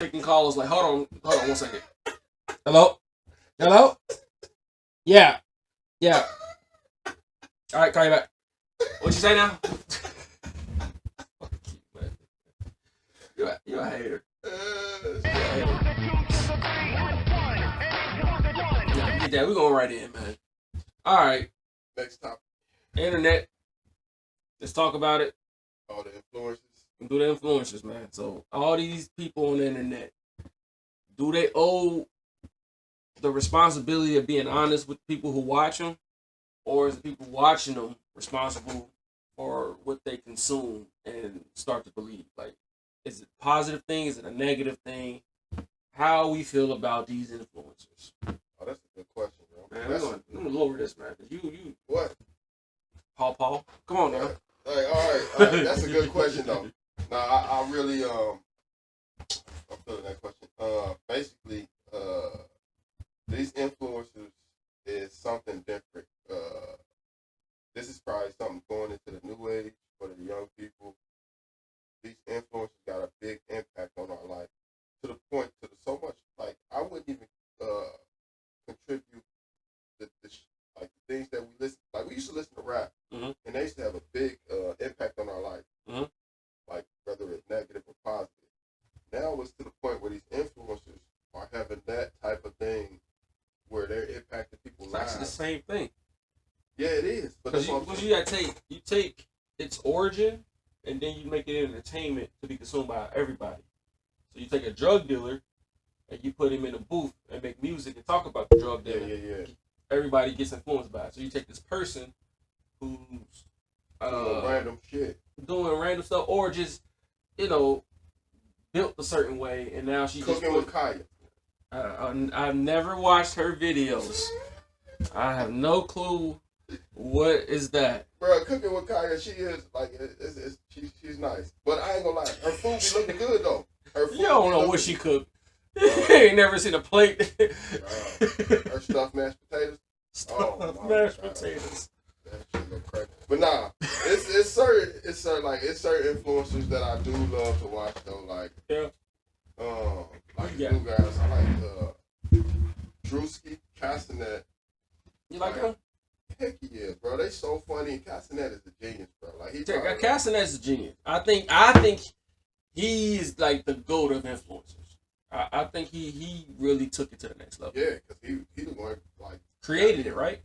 taking calls. Like, hold on 1 second. Hello? Yeah. All right, call you back. What you say now? You're a hater. Yeah, we're going right in, man. All right. Next topic. Internet. Let's talk about it. All the influencers. Do the influencers, man. So all these people on the internet, do they owe the responsibility of being honest with people who watch them, or is the people watching them responsible for what they consume and start to believe? Like, is it a positive thing? Is it a negative thing? How we feel about these influencers? Oh, that's a good question, bro. Man, I'm gonna lower this, man. Cause you. What? Paul, come on now. Like, all right. That's a good question, though. Now, I really I'm feeling that question. Basically, these influencers is something different. This is probably something going into the new age for the young people. These influencers got a big impact on our life to the point so much like I wouldn't even contribute the things that we listen. Like we used to listen to rap, and they used to have a big impact on our life. Like whether it's negative or positive. Now it's to the point where these influencers are having that type of thing where they're impacting people's lives. It's the same thing. Yeah, it is. Because you gotta take its origin and then you make it entertainment to be consumed by everybody. So you take a drug dealer and you put him in a booth and make music and talk about the drug dealer. Yeah. Everybody gets influenced by it. So you take this person who's doing random shit, doing random stuff, or just built a certain way, and now she's cooking with Kaya. I've never watched her videos. I have no clue what is that. Bro, cooking with Kaya, she is like she's nice, but I ain't gonna lie, her food be looking good though. Her food you don't know what she cooked. Ain't never seen a plate. Her stuffed mashed potatoes. Mashed potatoes. That shit go crazy. But nah, it's certain influencers that I do love to watch though. Like new guys. I like Drewski, Castanet. You like him? Heck yeah, bro. They so funny. Castanet is a genius, bro. Like Castanet's a genius. I think he's like the GOAT of influencers. I think he really took it to the next level. Yeah, because he the one like created it, right?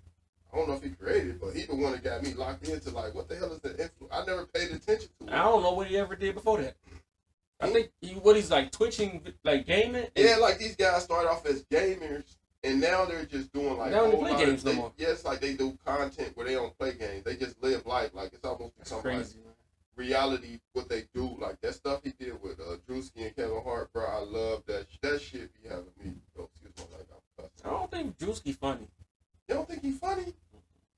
I don't know if he created it, but he the one that got me locked into like what the hell is the influence? I never paid attention to it. I don't know what he ever did before that. I think he's like twitching, like gaming. Yeah, like these guys started off as gamers, and now they're just doing like. They don't play games no more. Yes, like they do content where they don't play games. They just live life. Like it's almost become crazy, like reality. What they do, like that stuff he did with Drewski and Kevin Hart, bro. I love that. That shit be having me. Oh, excuse me, like I'm cussing. I don't think Drewski funny. You don't think he's funny?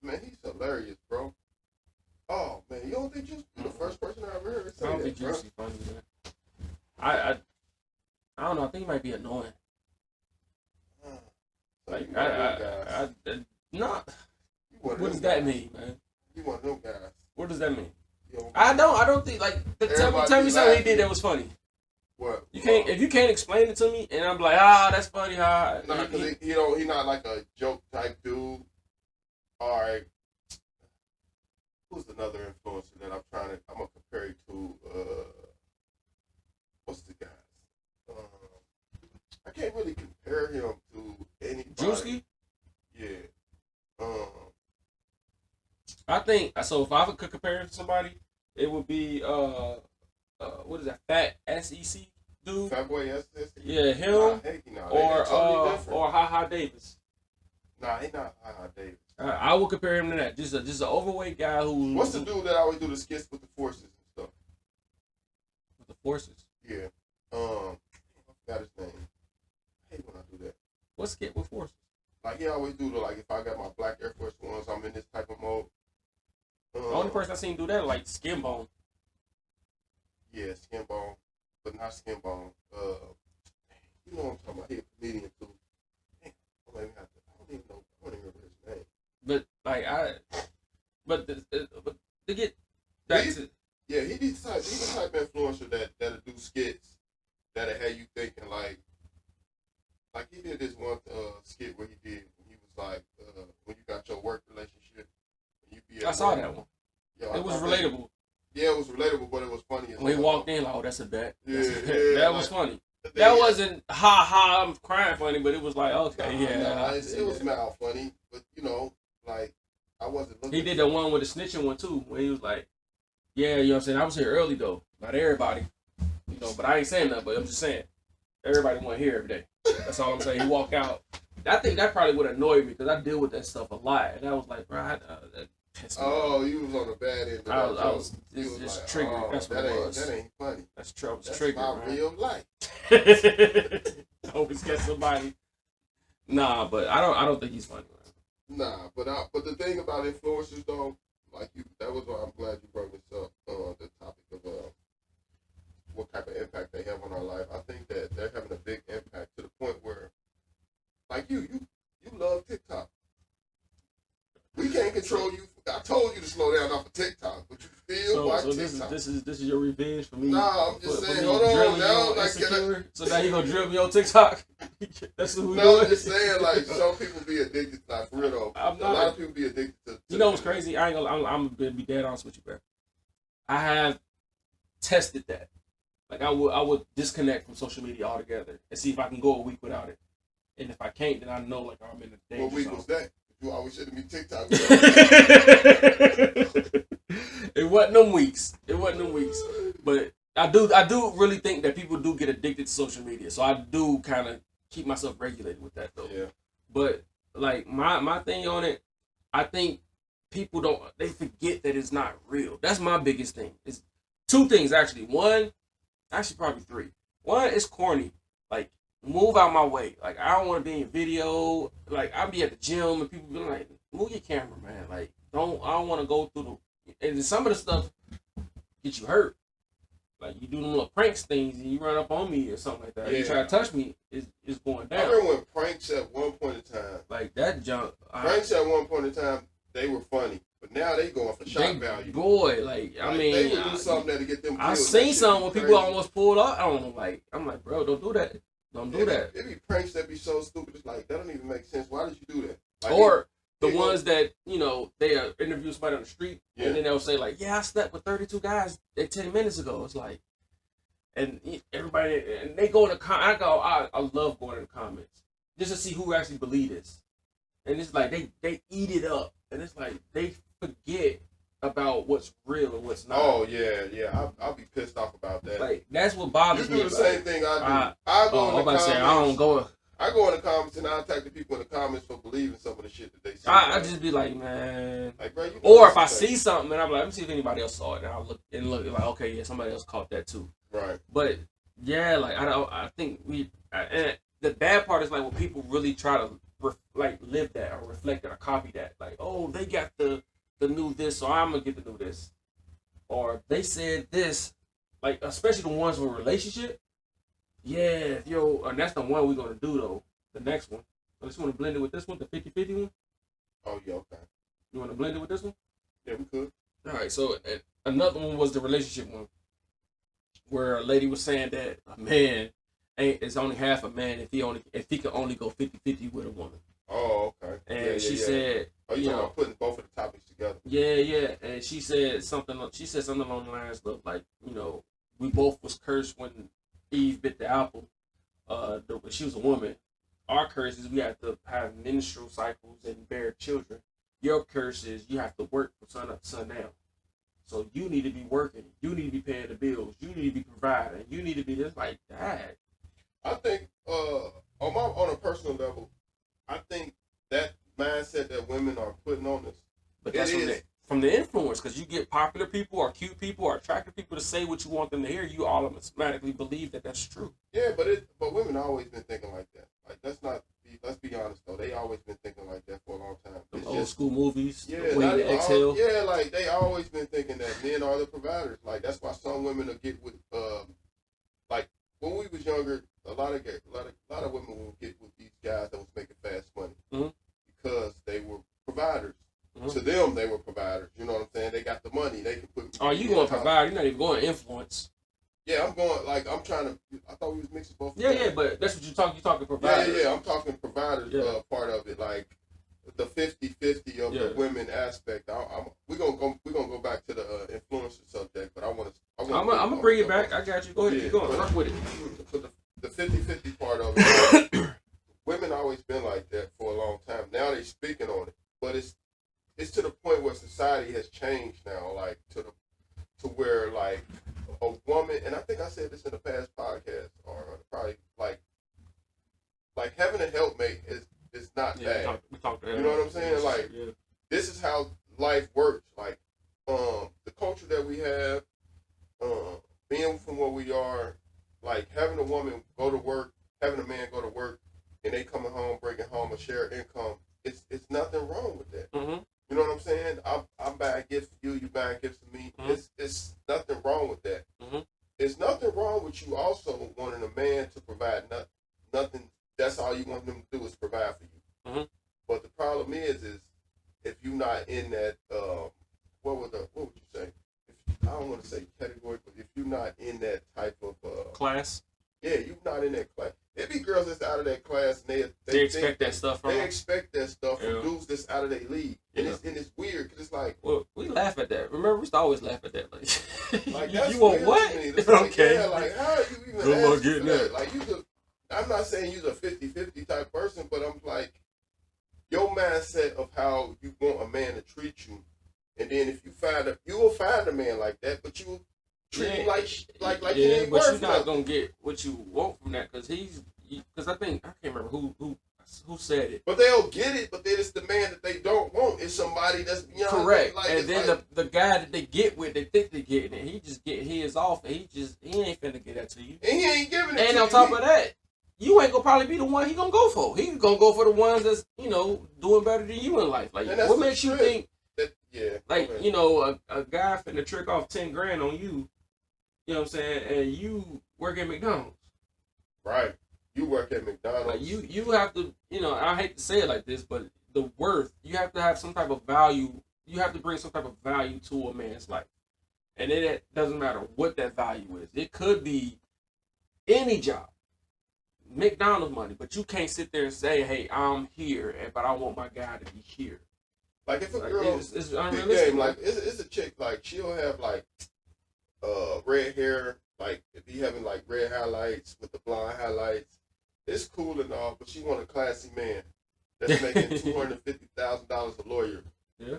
Man, he's hilarious, bro. Oh man, you don't think Drewski the first person I ever heard say that? I don't think Drewski funny, man. I don't know. I think he might be annoying. Like no. What does that mean, man? You one of them guys. What does that mean? I don't think like tell me something he did that was funny. What? You can't if you can't explain it to me and I'm like that's funny. Nah, because he not like a joke type dude. All right. Who's another influencer that I'm gonna compare you to? What's the guys? I can't really compare him to anybody. Drewski? Yeah. I think so. If I could compare him to somebody, it would be what is that? Fat SEC dude. Fat boy SEC. Yeah, him. Or Ha Davis. Nah, he not Ha Davis. I would compare him to that. Just an overweight guy who. What's the dude that always do the skits with the forces and stuff? With the forces. Yeah. I forgot his name. I hate when I do that. What skit with forces? Like he always do the if I got my black Air Force Ones, I'm in this type of mode. The only person I seen do that like Skin Bone. Yeah, Skin Bone, but not Skin Bone. You know what I'm talking about? He's a comedian too. I don't even remember his name. But but to get back to he's the type of influencer that'll do skits that'll have you thinking I saw that one. Yo, it was relatable. Yeah, it was relatable, but it was funny. When he walked in, like, oh, that's a bet. Yeah, that was funny. That wasn't I'm crying funny, but it was like, okay, it was mal funny, but you know, like I wasn't looking. He did the one with the snitching one too, where he was like, yeah, you know what I'm saying? I was here early though, not everybody, you know, but I ain't saying nothing. But I'm just saying, everybody want to hear every day. That's all I'm saying. He walked out. I think that probably would annoy me because I deal with that stuff a lot, and I was like, bro, that pissed me off. You was on the bad end. I was just like, triggered. Oh, that's what it was. That ain't funny. That's true. That's triggered. my real life. Always get somebody. Nah, but I don't think he's funny. Man. Nah, but the thing about influencers though, like that was why I'm glad you brought this up. The topic of what type of impact they have on our life. I think that they're having a big impact to the point where, like you love TikTok. We can't control you. I told you to slow down off of TikTok, but you still watch TikTok. This is your revenge for me. Nah, I'm just saying. Hold on now. Like, so now you gonna drill me on TikTok? That's what we doing. No, I'm just saying. Like, some people be addicted. Like, for real though. A lot of people be addicted to. You know what's crazy? I'm gonna be dead honest with you, bro. I have tested that. Like, I would disconnect from social media altogether and see if I can go a week without it. And if I can't, then I know like I'm in a danger zone. What week was that? You always sending me TikTok. It wasn't them weeks. But I do really think that people do get addicted to social media. So I do kind of keep myself regulated with that though. Yeah. But like my thing on it, I think people they forget that it's not real. That's my biggest thing. It's two things actually. One, actually probably three. One, it's corny. Like, move out my way. Like, I don't want to be in video. Like, I'll be at the gym and people be like, move your camera, man. Like, I don't want to go through and some of the stuff get you hurt. Like, you do them little pranks things and you run up on me or something like that. Yeah. You try to touch me, it's going down. I remember when pranks at one point in time. Like, that junk. Pranks at one point in time, they were funny. But now they going for shock value. Boy, like, I mean, they would do something that to get them killed. I seen something when people almost pulled off. I'm like, bro, don't do that. Don't do that. It be pranks that be so stupid. It's like, that don't even make sense. Why did you do that? Like, or the ones that, you know, they interview somebody on the street and then they'll say like, yeah, I slept with 32 guys 10 minutes ago. It's like, and everybody, and they go in the I love going in the comments just to see who actually believe this. And it's like, they eat it up. And it's like, they forget about what's real and what's not. Oh, yeah. I'll be pissed off about that. Like, that's what bothers me. You do the same thing I do. I go in the comments. I go in the comments and I attack the people in the comments for believing some of the shit that they say. I just be like, man. Like, bro, or if I see something and I'm like, let me see if anybody else saw it. And I'll look like, okay, yeah, somebody else caught that too. Right. But yeah, like I think and the bad part is like when people really try to live that or reflect that or copy that. Like, oh, they got the new this, so I'm gonna get the new this. Or they said this, like especially the ones with relationship. Yeah, and that's the one we're gonna do though. The next one. I just want to blend it with this one, the 50-50 one. Oh yeah, okay. You want to blend it with this one? Yeah, we could. All right. So another one was the relationship one, where a lady was saying that a man is only half a man if he can only go 50-50 with a woman. Oh, okay. And she said, "Oh, you talking about putting both of the topics together?" Yeah. And she said something along the lines of like, you know, we both was cursed when Eve bit the apple. She was a woman. Our curse is we have to have menstrual cycles and bear children. Your curse is you have to work from sun up to sundown. So you need to be working. You need to be paying the bills. You need to be providing. You need to be just like that. I think on a personal level, I think that mindset that women are putting on us. But that's from the influence, because you get popular people or cute people or attractive people to say what you want them to hear. You automatically believe that that's true. Yeah, but women always been thinking like that. Like let's be honest though, they always been thinking like that for a long time. It's old school movies. Yeah, like they always been thinking that men are the providers. Like that's why some women will get with like when we was younger, a lot of women will get with these guys that was making fast money because they were providers. To them, they were providers. You know what I'm saying? They got the money. They can put. Oh, you going to provide? You're not even going to influence. Yeah, I'm going. Like I'm trying to. I thought we was mixing both. Yeah, but that's what you talk. You talking providers? Yeah. I'm talking providers part of it. Like the 50-50 of the women aspect. We're back. I got you. Go ahead. Keep going. Rock with it. But the 50-50 part of it, women always been like that for a long time. Now they speaking on it, but it's to the point where society has changed now, like to where like a woman, and I think I said this in the past podcast, or probably like having a helpmate is not bad. We talked you know what I'm saying? Like this is how life works. Like the culture that we have, being from where we are, like having a woman go to work, having a man go to work, and they coming home, bringing home a shared income. It's nothing wrong with that. Mm-hmm. You know what I'm saying? I'm buying gifts for you, you buying gifts for me. Mm-hmm. It's nothing wrong with that. Mm-hmm. There's nothing wrong with you also wanting a man to provide nothing. That's all you want him to do is provide for you. Mm-hmm. But the problem is if you're not in that, what would you say? I don't want to say category, but if you're not in that type of class, yeah, you're not in that class. There be girls that's out of that class, and they expect that stuff from. They expect that stuff from dudes that's out of their league, and it's weird because it's like, well, we laugh at that. Remember, we used to always laugh at that. Like that's you want what? Like, okay. Yeah, like how are you even good luck asking getting for that? that. Like I'm not saying you're a 50-50 type person, but I'm like, your mindset of how you want a man to treat you, and then if you will find a man like that, but you will treat him like he ain't but worth you're not nothing. gonna get what you want from that because I think I can't remember who said it. But they'll get it, but then it's the man that they don't want. It's somebody that's beyond. Correct. Like, and then like, the guy that they get with, they think they're getting it. He just get his off. And he ain't finna get that to you. and he ain't giving it to you. And on top of that, you ain't gonna probably be the one he gonna go for. He's gonna go for the ones that's doing better than you in life. Like what makes you think that? Yeah. Like a guy finna trick off $10,000 on you. You know what I'm saying? And you work at McDonald's. Right. You work at McDonald's. Like you have to, I hate to say it like this, but the worth, you have to have some type of value. You have to bring some type of value to a man's life. And it doesn't matter what that value is. It could be any job. McDonald's money, but you can't sit there and say, hey, I'm here, but I want my guy to be here. Like if a girl, it's unrealistic. Like it's a chick, like she'll have like red hair, like if he having like red highlights with the blonde highlights, it's cool and all, but she want a classy man that's making $250,000 a lawyer. Yeah.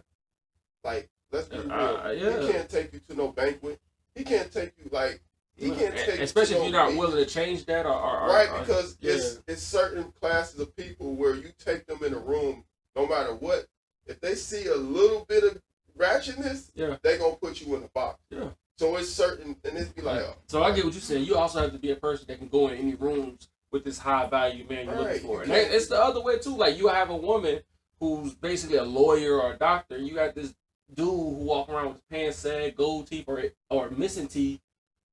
Like let's be real. He can't take you to no banquet. He can't take you like. He can't take especially you if you're not willing to change that because it's certain classes of people where you take them in a room, no matter what. If they see a little bit of ratchetness, they gonna put you in a box. Yeah. So it's certain, and it's be like. So I get what you're saying. You also have to be a person that can go in any rooms with this high value man you're looking for. And it's the other way too. Like you have a woman who's basically a lawyer or a doctor. You got this dude who walk around with his pants sag, gold teeth, or missing teeth,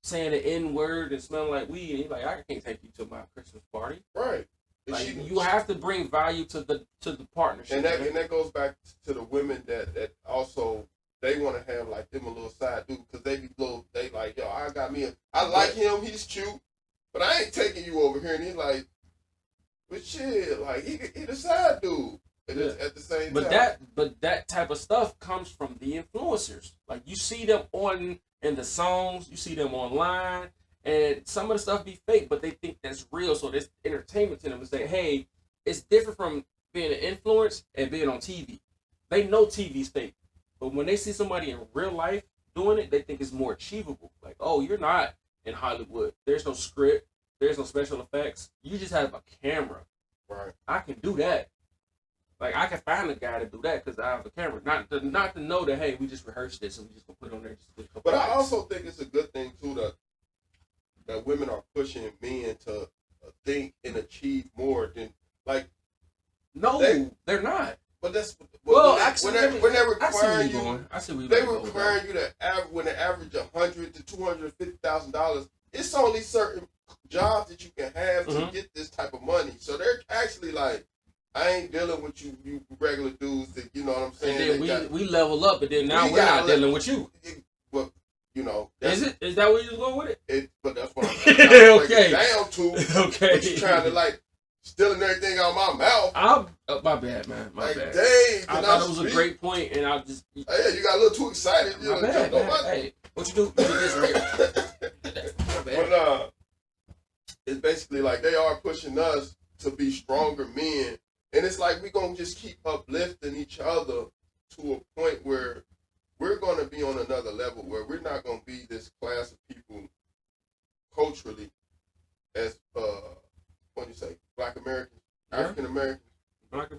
saying the N word and smelling like weed. And he's like, I can't take you to my Christmas party. Right. Like you have to bring value to the partnership. And that goes back to the women that also. They want to have like them a little side dude because they like, yo, I like him, he's cute, but I ain't taking you over here. And he's like, but shit, like he the side dude at the same time. But that type of stuff comes from the influencers. Like you see them in the songs, you see them online, and some of the stuff be fake, but they think that's real. So there's entertainment to them to say, hey, it's different from being an influence and being on TV. They know TV's fake. But when they see somebody in real life doing it, they think it's more achievable. Like, oh, you're not in Hollywood. There's no script. There's no special effects. You just have a camera. Right. I can do that. Like, I can find a guy to do that because I have a camera. Not to know that, hey, we just rehearsed this and we just gonna put it on there. But I also think it's a good thing, too, that women are pushing men to think and achieve more than, like... No, they're not. But that's actually, when they're requiring you, they requiring you to average $100,000 to $250,000. It's only certain jobs that you can have to get this type of money. So they're actually like, I ain't dealing with you regular dudes that you know what I'm saying. And then we level up, but then now we're not dealing with you. But is that where you're going with it? But that's what I'm trying to break it down to. Okay, but you trying to like. Stealing everything out of my mouth. My bad, man. My bad. Dang, I thought it was a great point, and I just... Hey, you got a little too excited. My bad, man. Hey, what you do? You do this right here. But it's basically like they are pushing us to be stronger men, and it's like we gonna just keep uplifting each other to a point where we're gonna be on another level where we're not gonna be this class of people culturally as what do you say, Black Americans, African Americans, Black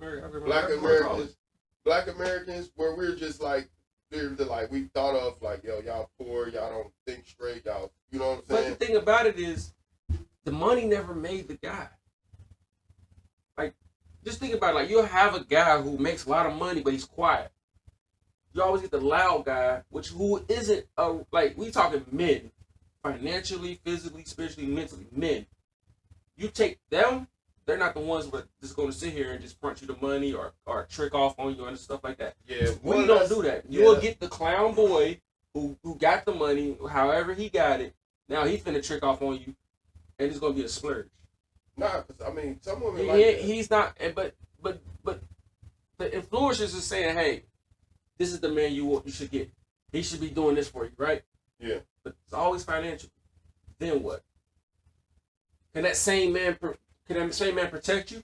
Americans, where we're just like they're like we thought of like, yo, y'all poor, y'all don't think straight, y'all, you know what I'm saying? But the thing about it is, the money never made the guy. Like, just think about it. Like, you'll have a guy who makes a lot of money, but he's quiet. You always get the loud guy, who isn't like, we talking men, financially, physically, spiritually, mentally, men. You take them, they're not the ones who are just going to sit here and just front you the money or trick off on you and stuff like that. Yeah, we don't do that. You will get the clown boy who got the money, however he got it. Now he finna trick off on you, and it's gonna be a splurge. Nah, because I mean, some women like that. He's not. But the influencers are saying, hey, this is the man you should get. He should be doing this for you, right? Yeah. But it's always financial. Then what? Can that same man protect you?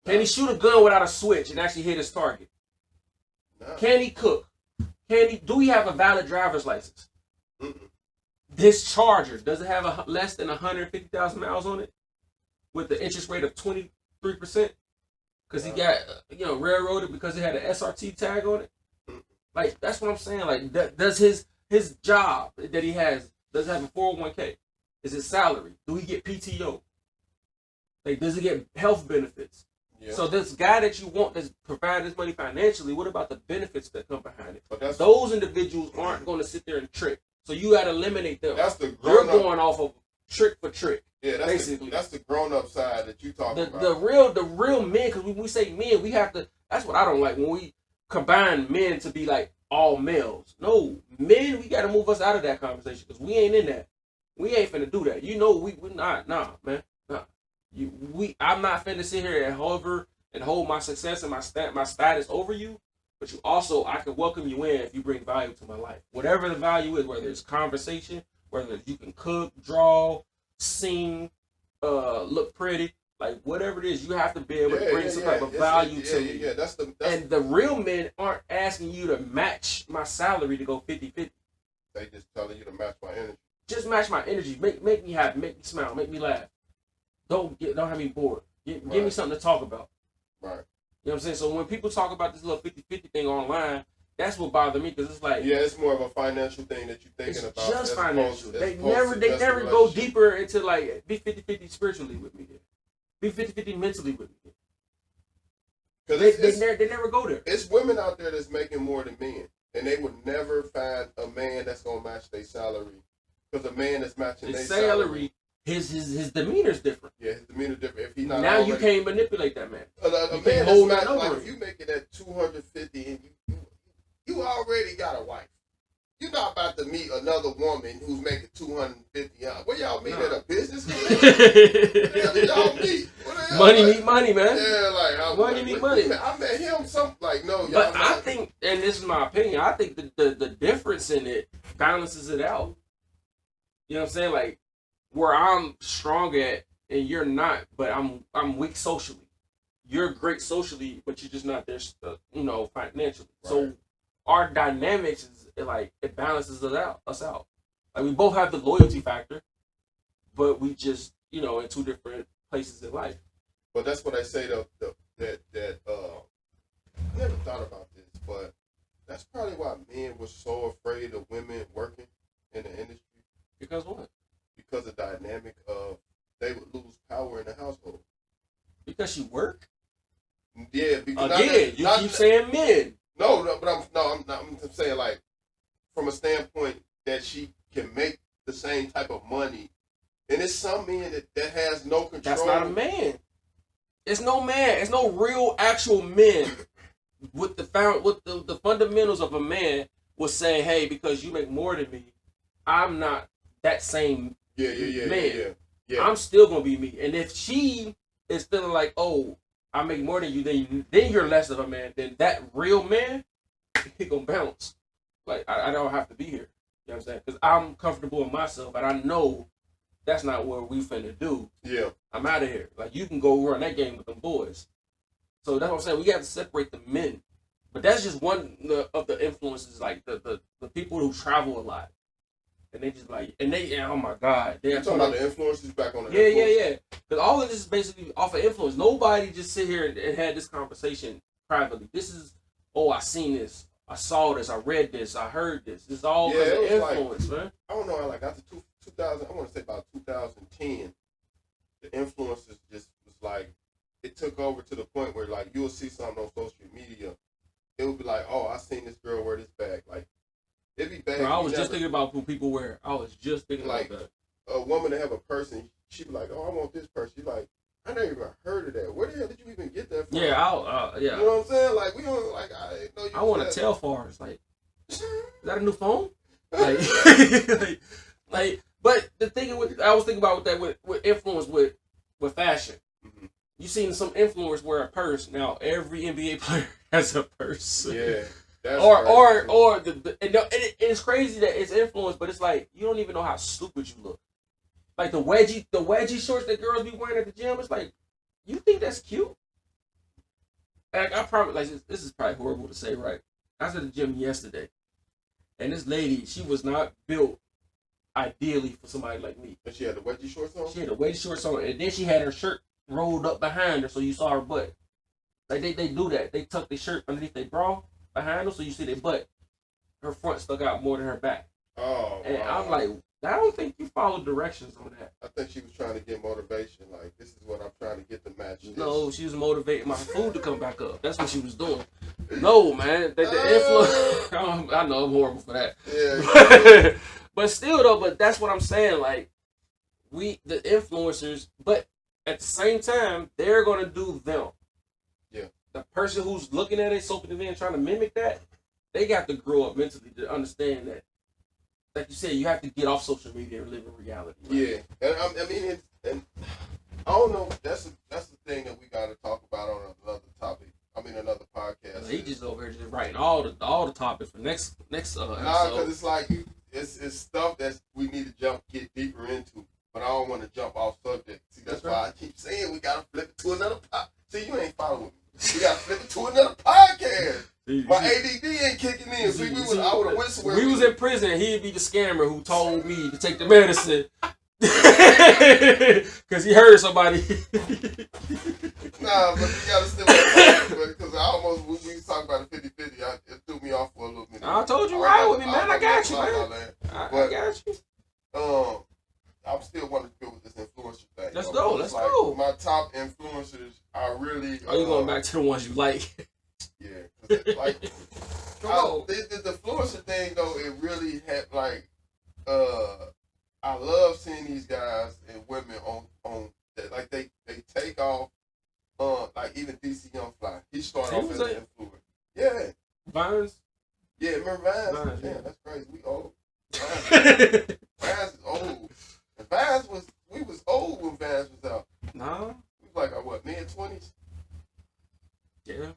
Can he shoot a gun without a switch and actually hit his target? Nah. Can he cook? Do he have a valid driver's license? Mm-mm. This Charger, does it have less than 150,000 miles on it? With the interest rate of 23%? Because he got, railroaded because it had an SRT tag on it? Like, that's what I'm saying. Like, does his job that he has, does it have a 401k? Is his salary? Do he get PTO? Like, does he get health benefits? Yeah. So this guy that you want that's providing this money financially, what about the benefits that come behind it? But those individuals aren't going to sit there and trick. So you got to eliminate them. You're going off of trick for trick. Yeah, basically. That's the grown-up side that you talking about. The real men, because when we say men, we have to, that's what I don't like, when we combine men to be like all males. No, men, we got to move us out of that conversation because we ain't in that. We ain't finna do that. We're not, man. I'm not finna sit here and hover and hold my success and my status over you, but I can welcome you in if you bring value to my life. Whatever the value is, whether it's conversation, whether you can cook, draw, sing, look pretty, like whatever it is, you have to be able to bring some type of value to me. Yeah, that's and the real men aren't asking you to match my salary to go 50-50. They just telling you to match my energy. Just match my energy. Make me happy. Make me smile. Make me laugh. Don't have me bored. Give me something to talk about. Right. You know what I'm saying? So when people talk about this little 50-50 thing online, that's what bothers me because it's like, yeah, it's more of a financial thing that you're thinking about. Just financial. They never go deeper into like be 50-50 spiritually with me. Be 50-50 mentally with me. They never go there. It's women out there that's making more than men, and they would never find a man that's gonna match their salary. Because a man that's matching their salary, his demeanor's different. Yeah, his demeanor's different. If he not now you can't manipulate that man. A man that's matching, like if you make it at 250 and you already got a wife. You're not about to meet another woman who's making 250. Where y'all meet at a business? Where y'all meet? Money meet money, man. Yeah, like money meet money. I met him no. Y'all but I think, and this is my opinion, I think the difference in it balances it out. You know what I'm saying? Like where I'm strong at and you're not, but I'm weak socially. You're great socially, but you're just not there, financially. Right. So our dynamics is like it balances us out. Like we both have the loyalty factor, but we just in two different places in life. But that's what I say that I never thought about this, but that's probably why men were so afraid of women working in the industry. Because what? Because the dynamic of they would lose power in the household. Because she work? Yeah, because again, you keep saying men. No, but I'm saying like from a standpoint that she can make the same type of money. And it's some men that has no control. That's not a man. It's no man. It's no real actual men with the fundamentals of a man will say, hey, because you make more than me, I'm not that same man. Yeah. I'm still gonna be me. And if she is feeling like, oh, I make more than you, then you're less of a man. Then that real man, he gonna bounce. Like I don't have to be here. You know what I'm saying? Because I'm comfortable in myself, and I know that's not what we finna do. Yeah. I'm out of here. Like, you can go run that game with them boys. So that's what I'm saying. We got to separate the men. But that's just one of the influences, like the people who travel a lot. And they just like, oh my God. You're talking about the influences back on the Yeah. Because all of this is basically off of influence. Nobody just sit here and had this conversation privately. This is, oh, I seen this. I saw this. I read this. I heard this. It's all because of influence, like, man. I don't know. Like after 2000, I want to say about 2010, the influences just was like, it took over to the point where like you'll see something on social media. It would be like, oh, I seen this girl wear this bag. Like, it'd be bad. Bro, I was just thinking about who people wear. I was just thinking like, about that. A woman to have a person, she'd be like, oh, I want this person. She's like, I never even heard of that. Where the hell did you even get that from? Yeah, yeah. You know what I'm saying? Like, we don't, like, I didn't know you. I want to tell Forrest, like, is that a new phone? Like, but the thing I was thinking about that with influence with fashion. Mm-hmm. You seen some influencers wear a purse. Now every NBA player has a purse. Yeah. It's crazy that it's influence, but it's like you don't even know how stupid you look. Like the wedgie shorts that girls be wearing at the gym. It's like, you think that's cute? Like, I probably, like, this is probably horrible to say, right? I was at the gym yesterday, and this lady, she was not built ideally for somebody like me. And she had the wedgie shorts on. She had the wedgie shorts on, and then she had her shirt rolled up behind her, so you saw her butt. Like they do that. They tuck their shirt underneath their bra behind them, so you see their butt. Her front stuck out more than her back. Oh, and wow. I'm like, I don't think you followed directions on that. I think she was trying to get motivation. Like, this is what I'm trying to get the match. No, she was motivating my food to come back up. That's what she was doing. No, man. The influence. I know I'm horrible for that. Yeah. But still, though, that's what I'm saying. Like, the influencers, but at the same time, they're going to do them. Yeah. The person who's looking at it, soaking it in, trying to mimic that, they got to grow up mentally to understand that. Like you said, you have to get off social media and live in reality. Right? Yeah, and I mean, and I don't know. That's the thing that we got to talk about on another topic. I mean, another podcast. He just over here just writing all the topics for next episode. Nah, because it's like it's stuff that we need to get deeper into. But I don't want to jump off subject. See, that's why I keep saying we gotta flip it to another podcast. See, you ain't following me. We gotta flip it to another podcast. My ADD ain't kicking in. See, I would have went somewhere. We was in prison. He'd be the scammer who told me to take the medicine because he heard somebody. Nah, but you gotta still because I almost when we was talking about the 50-50, it threw me off for a little minute. I told you right with me, man. I got you, man. I got you. I'm still wanting to go with this influencer thing. Let's go. Let's go. My top influencers are really. Are you going back to the ones you like? Yeah, like the influencer thing though, it really had like I love seeing these guys and women on like they take off like even DC Young Fly. He started off as an influencer. Yeah. Vines? Yeah, remember Vines? Yeah, that's crazy. We old. Vines is old. And we was old when Vines was out. Nah. We was like what, mid-20s? Yeah.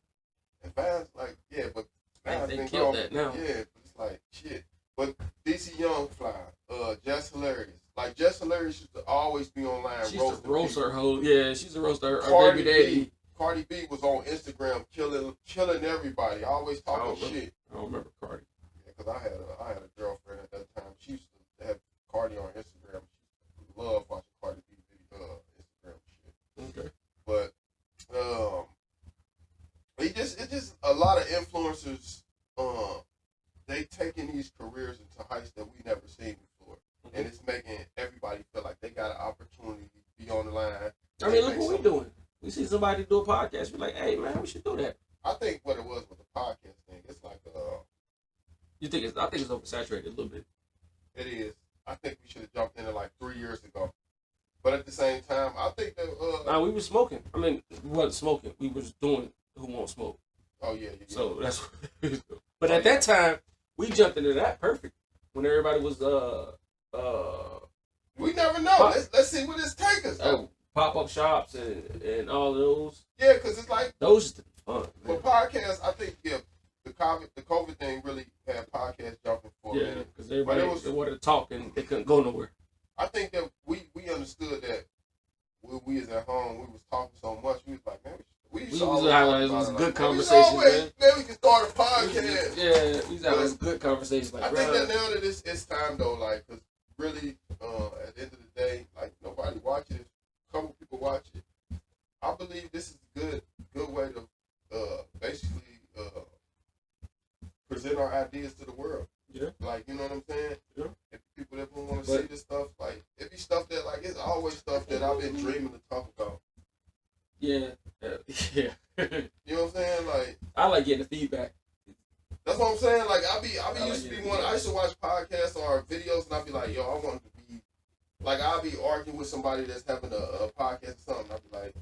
And Vines, like, yeah, but Vines they been killed gone. that now. Yeah, but it's like, shit. But DC Young Fly, Jess Hilarious. Like, Jess Hilarious used to always be online she's roasting a roaster people. hoe. Yeah, she's a roaster. Her baby daddy. Cardi B was on Instagram killing everybody, always talking shit. I don't remember Cardi. Yeah, because I had a girlfriend at that time. She used to have Cardi on Instagram. She loved watching Cardi B Instagram shit. Okay. But it's just a lot of influencers. They taking these careers into heights that we never seen before, and it's making everybody feel like they got an opportunity to be on the line. I mean, look what we're doing. We see somebody do a podcast. We're like, hey man, we should do that. I think what it was with the podcast thing, it's like you think I think it's oversaturated a little bit. It is. I think we should have jumped in it like 3 years ago. But at the same time, I think that nah, we were smoking. I mean, we wasn't smoking. We was doing Who Won't Smoke. Oh yeah. So that's what we was doing. But at that time, we jumped into that perfect when everybody was we never know. Let's see where this takes us. Pop-up shops and all those. Yeah, because it's like those used to be fun. For podcasts, I think the COVID thing really had podcasts jumping for a minute. Because everybody they wanted to talk and they couldn't go nowhere. I think that we understood that when we was at home, we was talking so much. We was like, man, we used to always have talk about good it. conversations, man, we can start a podcast. Yeah, we used to have good conversations. Like, I think that now that it's time though, like, cause really, at the end of the day, like nobody watches. A couple people watch it. I believe this is a good way to basically present our ideas to the world. Yeah. Like, you know what I'm saying? Yeah. If people that want to say this stuff, like, it be stuff that, like, it's always stuff that I've been dreaming to talk about. Yeah. Yeah. You know what I'm saying? Like, I like getting the feedback. That's what I'm saying. Like, I used to watch podcasts or videos, and I'd be like, yo, I want to be, like, I'll be arguing with somebody that's having a podcast or something. I'd be like,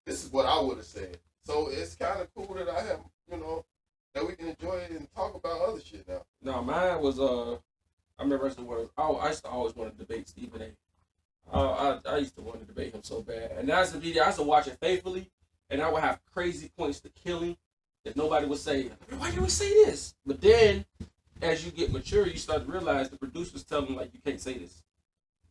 this is what I would have said. So it's kind of cool that I have, you know, that we can enjoy it and talk about other shit now. No, mine was I remember I used to always want to debate Stephen A. I used to want to debate him so bad, and that's the video I used to watch it faithfully, and I would have crazy points to kill him that nobody would say. Why did we say this? But then, as you get mature, you start to realize the producers tell them like you can't say this.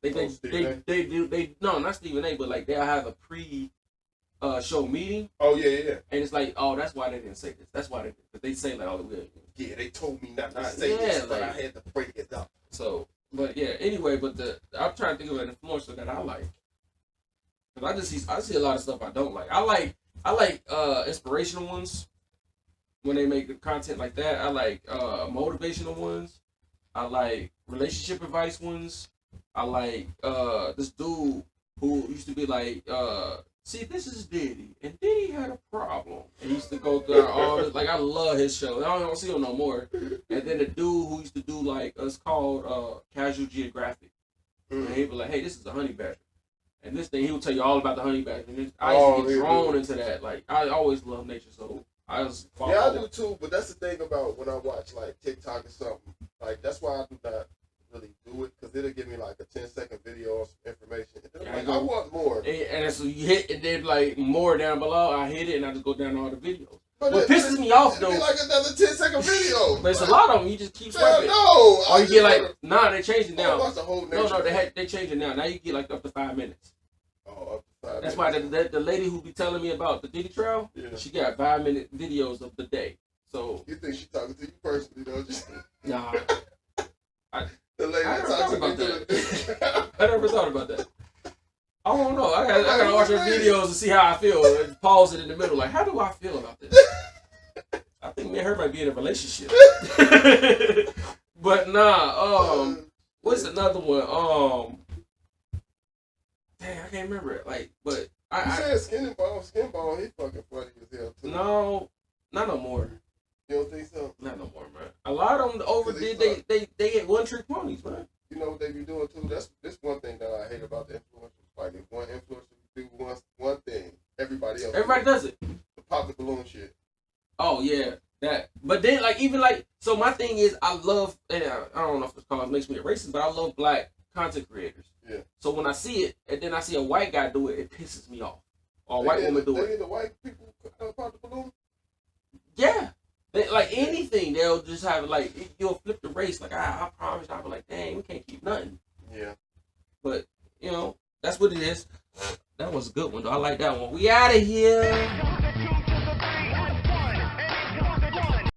They no, not Stephen A. But like they'll have a show meeting. Oh yeah. And it's like, oh, that's why they didn't say this. That's why they say like, oh, yeah, they told me not to say this, but I had to break it up. So, but yeah, anyway, but I'm trying to think of an influencer that I like. Cause I see a lot of stuff I don't like. I like inspirational ones when they make content like that. I like motivational ones. I like relationship advice ones. I like this dude who used to be like, see, this is Diddy, and Diddy had a problem. And he used to go through all this. Like, I love his show. I don't see him no more. And then the dude who used to do, like, it's called Casual Geographic. And he'd be like, hey, this is a honey badger. And this thing, he would tell you all about the honey badger. And I used to get drawn into that. Like, I always love nature, so I just follow. Yeah, I do too, but that's the thing about when I watch, like, TikTok or something. Like, that's why I do not really do it, because it'll give me like a 10-second video of some information. And then I want more. And so you hit, and then like more down below, I hit it, and I just go down all the videos. But what pisses me off though, be like another 10-second video. But it's a lot of them. You just keep swiping. No, or you get like, they changed it now. Watch the whole they changed it now. Now you get like up to 5 minutes. Oh, up to 5 That's minutes. why the lady who be telling me about the Diddy trial, she got 5-minute videos of the day. So you think she talking to you personally, don't you? Nah. The lady I that never talks thought about that. I never thought about that. I don't know. I gotta watch her videos and see how I feel. And pause it in the middle. Like, how do I feel about this? I think me and her might be in a relationship. But nah. What's another one? Dang, I can't remember it. Like, but you said Skin Ball. He fucking funny as hell too. No, not no more. You don't think so? Not no more, man. A lot of them overdid. They get one-trick ponies, man. You know what they be doing too? That's one thing that I hate about the influencers. Like, if one influencer do one thing, everybody does it. The pop the balloon shit. Oh yeah, that. But then, like, even like, so my thing is, I love, and I don't know if this makes me a racist, but I love black content creators. Yeah. So when I see it, and then I see a white guy do it, it pisses me off. Or a white woman do it. The white people pop the balloon. Yeah. Like anything, they'll just have like, you'll flip the race. Like, I promise, I'll be like, dang, we can't keep nothing. Yeah. But, you know, that's what it is. That was a good one, though. I like that one. We out of here.